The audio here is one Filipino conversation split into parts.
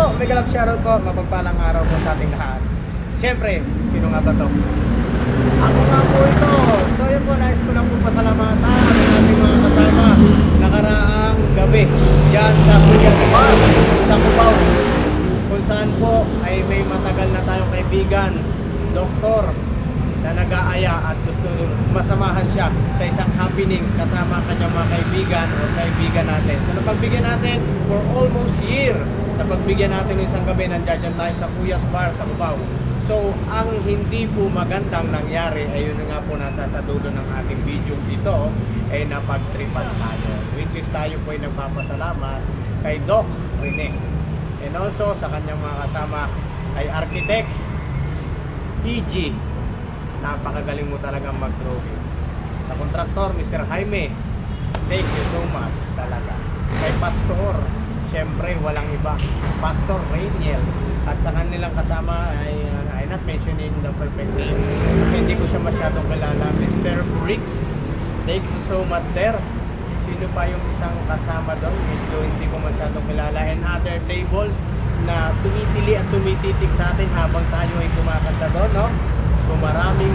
po, mega love shoutout po, mapagpalang araw po sa ating lahat. Siyempre, sino nga ba to? Ako nga po ito. So yun po, nais ko lang po pasalamatan ang ating mga kasama nakaraang gabi yan sa Puyas Bar sa Cubao, kung saan po ay may matagal na tayong kaibigan, doktor, na nag-aaya at gusto masamahan siya sa isang happenings kasama kanyang mga kaibigan o kaibigan natin. So napagbigyan natin for almost year, napagbigyan natin isang gabi, nandiyan tayo sa Puyas Bar sa Cubao. So ang hindi po magandang nangyari ay yun nga po nasa sa dulo ng ating video dito ay napagtripan tayo, which is tayo po ay nagpapasalamat kay Doc Rene and also sa kanyang mga kasama ay Architect EG. Napakagaling mo talagang mag-drawing. Sa kontraktor, Mr. Jaime, thank you so much talaga. Kay Pastor, syempre walang iba, Pastor Rainiel. At sa kanilang kasama ay not mentioning the perfect name kasi hindi ko siya masyadong kilala, Mr. Briggs, thank you so much sir. Sino pa yung isang kasama doon, medyo hindi ko masyadong kilala, and other tables na tumitili at tumititig sa atin habang tayo ay kumakanta doon, no? So maraming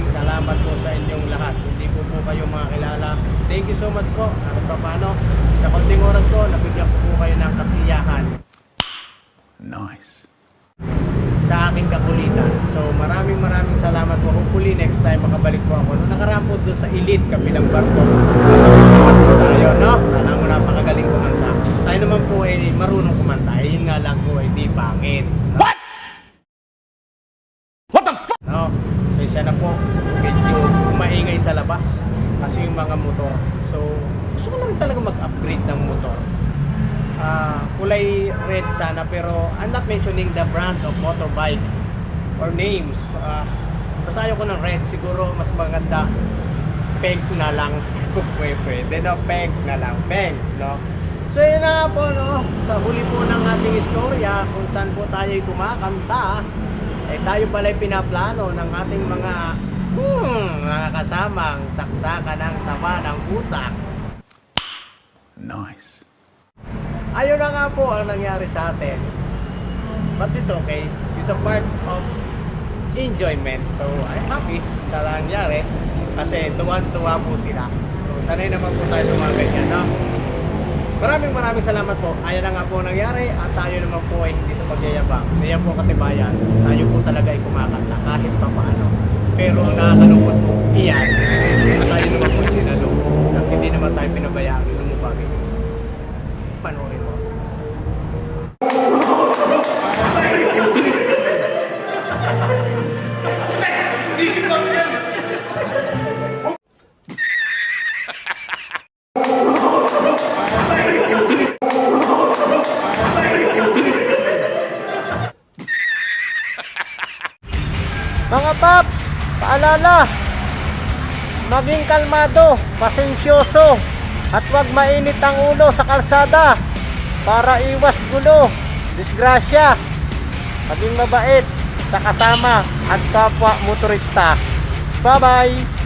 salamat po sa inyong lahat. Hindi po kayo makakilala. Thank you so much po. Kahit pa paano, sa konting oras po, nabigyan ko po kayo ng kasiyahan. Nice. Sa aking kakulitan. So maraming salamat po. Hopefully next time makabalik po ako. Nung nakaraan po doon sa Elite, kabilang barko. Po tayo, no? Alam mo, napakagaling kumanta. Tayo naman po ay marunong kumanta. Yun nga lang po ay di pangit. No? No, so siya na po medyo maingay sa labas kasi yung mga motor. So gusto ko na rin talaga mag-upgrade ng motor. Kulay red sana, pero I'm not mentioning the brand of motorbike or names. Basta ayoko ng red, siguro mas maganda pink na lang. Pwede no, pink na lang, pink, no? So yun na po, no, sa huli po ng ating istorya kung saan po tayo kumakanta, eh tayo pala'y pinaplano ng ating mga kasamang saksakan ng taba ng utak. Nice. Ayun na nga po ang nangyari sa atin. But it's okay. It's a part of enjoyment. So I'm happy sa nangyari kasi tuwan-tuwa po sila. So sanay naman po tayo sa mga ganyan, no? Maraming salamat po. Ayan na nga po nangyari at tayo naman po ay hindi sa pagyayabang. Ayan po katibayan. Tayo po talaga ay kumakanta kahit pa paano. Pero ang nakakalungkot po, iyan. At tayo naman po sinalo. At hindi naman tayo pinabayaan ng lumubagay. Panoorin mo. Mga paps, paalala, maging kalmado, pasensyoso, at huwag mainit ang ulo sa kalsada para iwas gulo, disgrasya. Maging mabait sa kasama at kapwa motorista. Bye-bye!